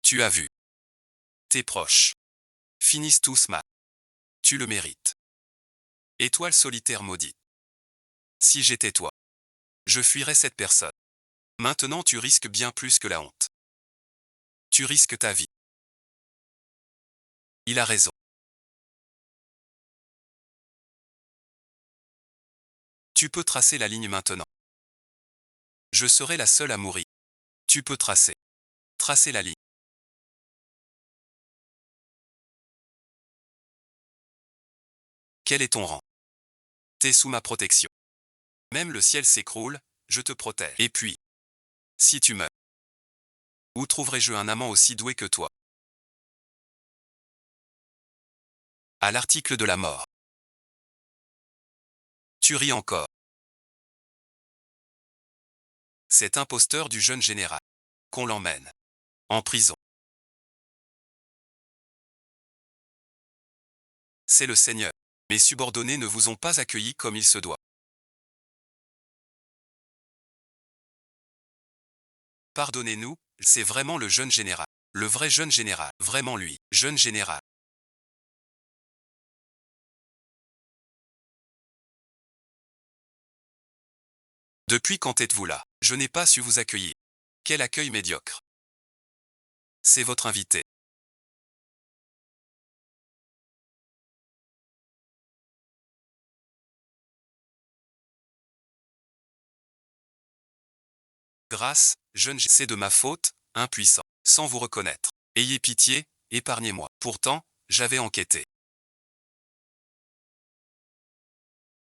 Tu as vu. Tes proches finissent tous mal. Tu le mérites. Étoile solitaire maudite. Si j'étais toi, je fuirais cette personne. Maintenant tu risques bien plus que la honte. Tu risques ta vie. Il a raison. Tu peux tracer la ligne maintenant. Je serai la seule à mourir. Tu peux tracer. Tracer la ligne. Quel est ton rang? T'es sous ma protection. Même le ciel s'écroule, je te protège. Et puis, si tu meurs, où trouverai-je un amant aussi doué que toi? À l'article de la mort. Tu ris encore. Cet imposteur du jeune général. Qu'on l'emmène. En prison. C'est le Seigneur. Mes subordonnés ne vous ont pas accueilli comme il se doit. Pardonnez-nous, c'est vraiment le jeune général. Le vrai jeune général. Vraiment lui. Jeune général. Depuis quand êtes-vous là? Je n'ai pas su vous accueillir. Quel accueil médiocre. C'est votre invité. Grâce, c'est de ma faute, impuissant, sans vous reconnaître. Ayez pitié, épargnez-moi. Pourtant, j'avais enquêté.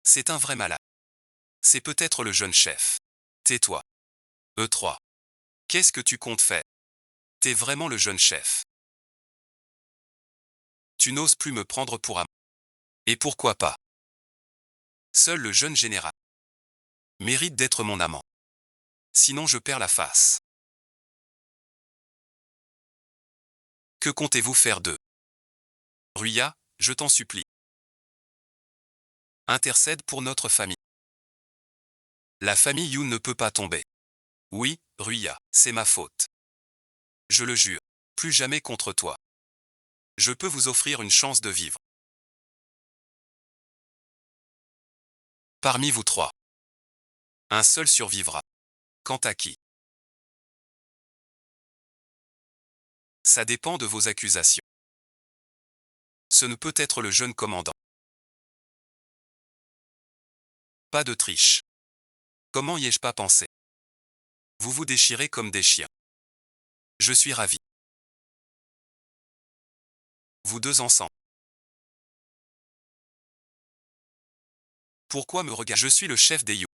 C'est un vrai malade. C'est peut-être le jeune chef. Tais-toi. E3. Qu'est-ce que tu comptes faire? T'es vraiment le jeune chef. Tu n'oses plus me prendre pour amant. Et pourquoi pas? Seul le jeune général mérite d'être mon amant. Sinon je perds la face. Que comptez-vous faire d'eux? Ruya, je t'en supplie. Intercède pour notre famille. La famille Yoon ne peut pas tomber. Oui, Ruya, c'est ma faute. Je le jure. Plus jamais contre toi. Je peux vous offrir une chance de vivre. Parmi vous trois, un seul survivra. Quant à qui? Ça dépend de vos accusations. Ce ne peut être le jeune commandant. Pas de triche. Comment y ai-je pas pensé? Vous vous déchirez comme des chiens. Je suis ravi. Vous deux ensemble. Pourquoi me regardez? Je suis le chef des Yu.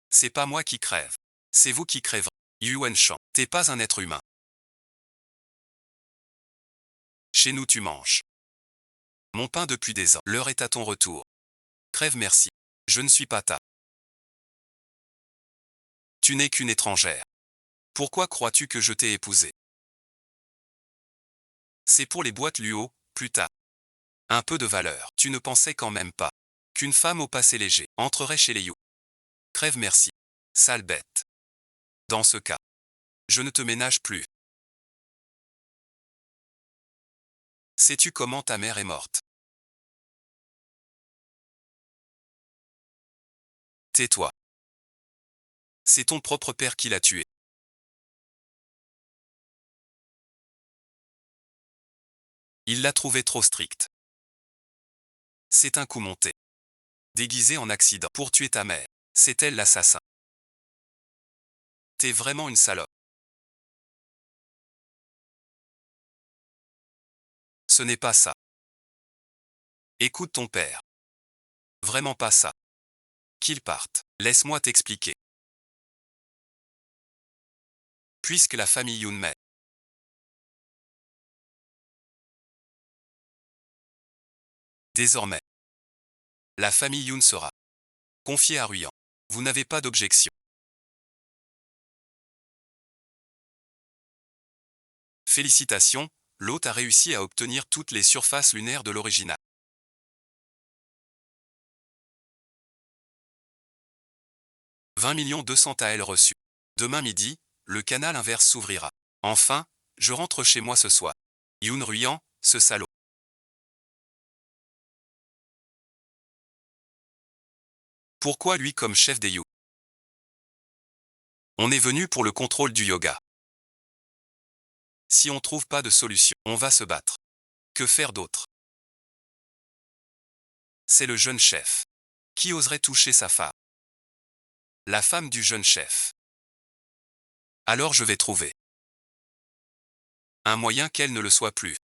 C'est pas moi qui crève. C'est vous qui crèverez. Yuan Shan, t'es pas un être humain. Chez nous tu manges mon pain depuis des ans. L'heure est à ton retour. Crève merci. Je ne suis pas ta. Tu n'es qu'une étrangère. Pourquoi crois-tu que je t'ai épousée? C'est pour les boîtes Luo, plus tard. Un peu de valeur. Tu ne pensais quand même pas qu'une femme au passé léger entrerait chez les Yu. Crève merci. Sale bête. Dans ce cas, je ne te ménage plus. Sais-tu comment ta mère est morte? Tais-toi. C'est ton propre père qui l'a tuée. Il l'a trouvée trop stricte. C'est un coup monté. Déguisé en accident pour tuer ta mère. C'est elle l'assassin. T'es vraiment une salope. Ce n'est pas ça. Écoute ton père. Vraiment pas ça. Qu'il parte. Laisse-moi t'expliquer. Puisque la famille Yunmei. Désormais, la famille Yun sera confiée à Ruyan. Vous n'avez pas d'objection. Félicitations, l'hôte a réussi à obtenir toutes les surfaces lunaires de l'original. 20 200 000 AL reçus. Demain midi, le canal inverse s'ouvrira. Enfin, je rentre chez moi ce soir. Yoon Ruyan, ce salaud. Pourquoi lui comme chef des Yu? On est venu pour le contrôle du yoga. Si on trouve pas de solution, on va se battre. Que faire d'autre? C'est le jeune chef. Qui oserait toucher sa femme? La femme du jeune chef. Alors je vais trouver un moyen qu'elle ne le soit plus.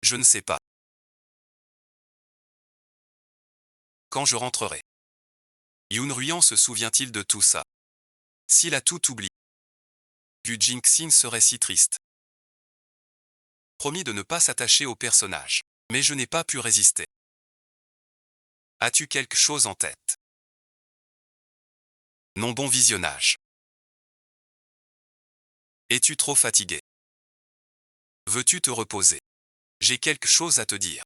Je ne sais pas. Quand je rentrerai. Yoon Rui-an se souvient-il de tout ça? S'il a tout oublié, Gu Jin-xin serait si triste. Promis de ne pas s'attacher au personnage. Mais je n'ai pas pu résister. As-tu quelque chose en tête? Non, bon visionnage. Es-tu trop fatigué? Veux-tu te reposer? J'ai quelque chose à te dire.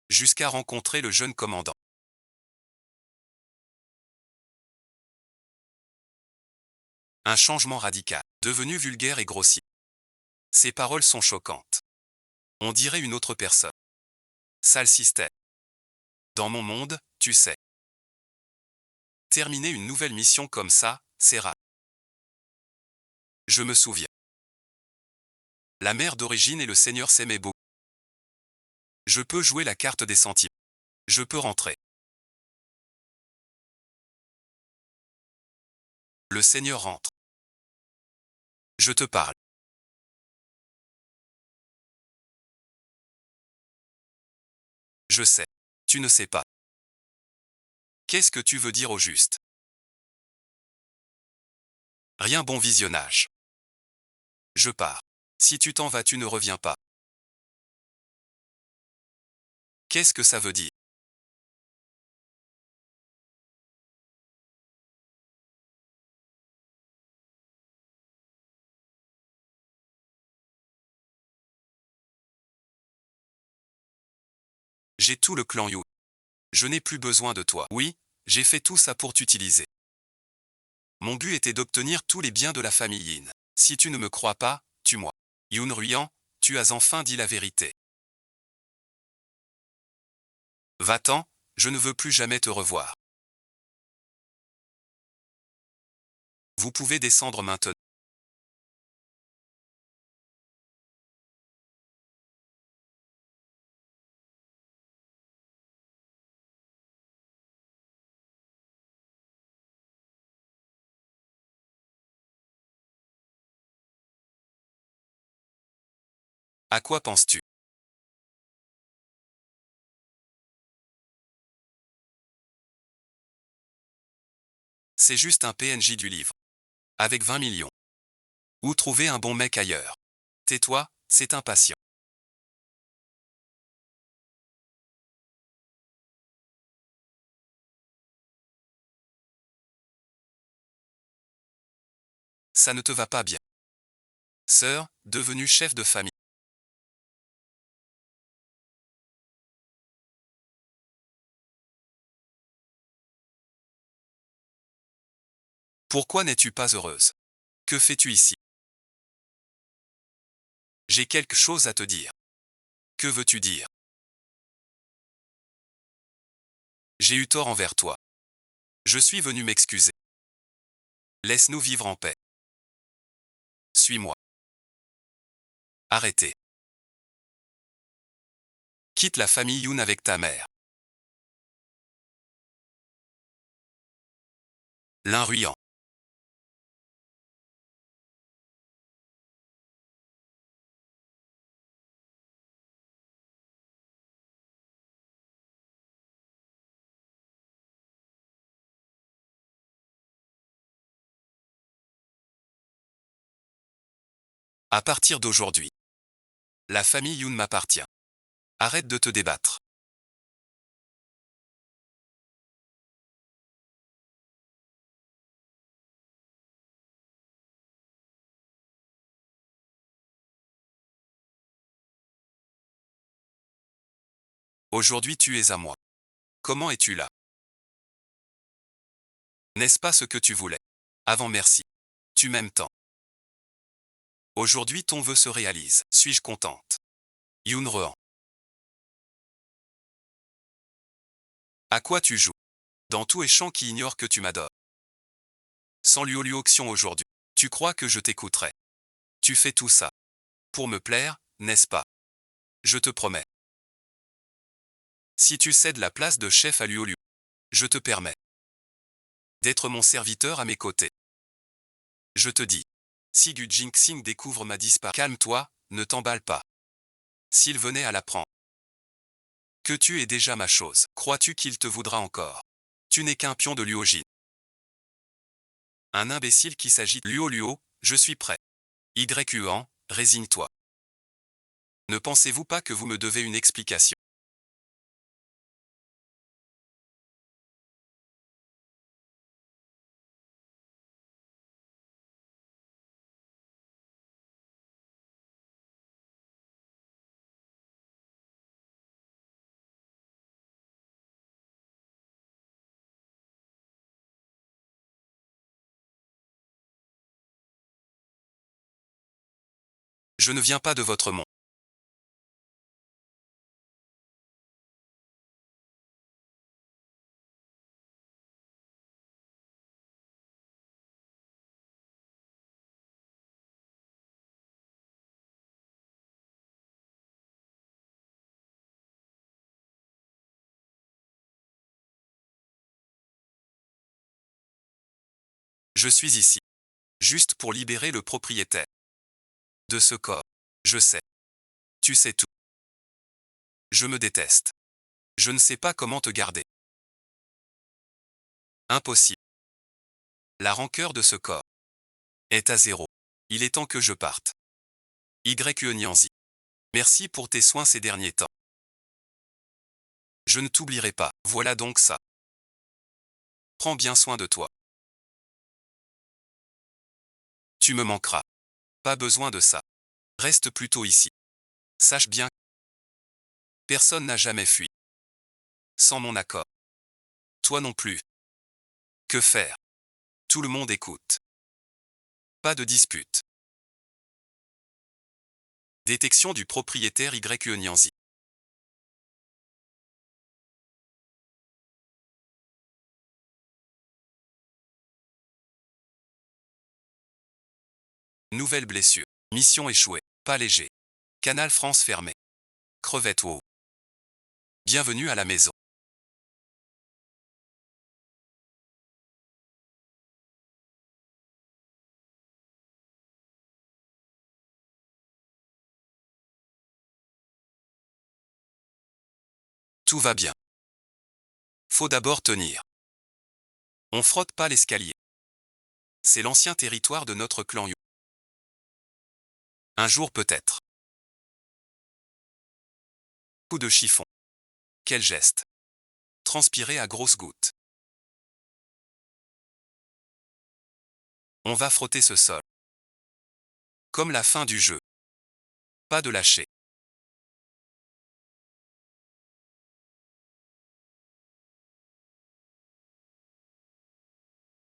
Jusqu'à rencontrer le jeune commandant. Un changement radical, devenu vulgaire et grossier. Ces paroles sont choquantes. On dirait une autre personne. Sale système. Dans mon monde, tu sais. Terminer une nouvelle mission comme ça, c'est rare. Je me souviens. La mère d'origine et le seigneur s'aimaient beaucoup. Je peux jouer la carte des sentiments. Je peux rentrer. Le seigneur rentre. Je te parle. Je sais. Tu ne sais pas. Qu'est-ce que tu veux dire au juste? Rien, bon visionnage. Je pars. Si tu t'en vas, tu ne reviens pas. Qu'est-ce que ça veut dire? J'ai tout le clan Yu. Je n'ai plus besoin de toi. Oui, j'ai fait tout ça pour t'utiliser. Mon but était d'obtenir tous les biens de la famille Yin. Si tu ne me crois pas, tue-moi. Yoon Rui-an, tu as enfin dit la vérité. Va-t'en, je ne veux plus jamais te revoir. Vous pouvez descendre maintenant. À quoi penses-tu? C'est juste un PNJ du livre. Avec 20 millions. Ou trouver un bon mec ailleurs. Tais-toi, c'est impatient. Ça ne te va pas bien. Sœur, devenue chef de famille. Pourquoi n'es-tu pas heureuse? Que fais-tu ici? J'ai quelque chose à te dire. Que veux-tu dire? J'ai eu tort envers toi. Je suis venu m'excuser. Laisse-nous vivre en paix. Suis-moi. Arrêtez. Quitte la famille Yoon avec ta mère. L'un Rui-an. À partir d'aujourd'hui, la famille Yoon m'appartient. Arrête de te débattre. Aujourd'hui tu es à moi. Comment es-tu là? N'est-ce pas ce que tu voulais? Avant merci. Tu m'aimes tant. Aujourd'hui ton vœu se réalise. Suis-je contente? Yoon Rehan. À quoi tu joues? Dans tous les champs qui ignorent que tu m'adores. Sans Luo-Luoxion aujourd'hui. Tu crois que je t'écouterai? Tu fais tout ça. Pour me plaire, n'est-ce pas? Je te promets. Si tu cèdes la place de chef à Luo-Luo, je te permets d'être mon serviteur à mes côtés. Je te dis. Si Gu Jingxing découvre ma disparition, calme-toi, ne t'emballe pas. S'il venait à l'apprendre que tu es déjà ma chose, crois-tu qu'il te voudra encore? Tu n'es qu'un pion de Luo Jin. Un imbécile qui s'agite. Luo, je suis prêt. Yuan, résigne-toi. Ne pensez-vous pas que vous me devez une explication? Je ne viens pas de votre monde. Je suis ici. Juste pour libérer le propriétaire de ce corps. Je sais. Tu sais tout. Je me déteste. Je ne sais pas comment te garder. Impossible. La rancœur de ce corps est à zéro. Il est temps que je parte. Nyanzi. Merci pour tes soins ces derniers temps. Je ne t'oublierai pas. Voilà donc ça. Prends bien soin de toi. Tu me manqueras. Pas besoin de ça. Reste plutôt ici. Sache bien, personne n'a jamais fui. Sans mon accord. Toi non plus. Que faire? Tout le monde écoute. Pas de dispute. Détection du propriétaire Nyanzi. Nouvelle blessure. Mission échouée. Pas léger. Canal France fermé. Crevette WoW. Bienvenue à la maison. Tout va bien. Faut d'abord tenir. On frotte pas l'escalier. C'est l'ancien territoire de notre clan Yu. Un jour peut-être. Coup de chiffon. Quel geste. Transpirer à grosses gouttes. On va frotter ce sol. Comme la fin du jeu. Pas de lâcher.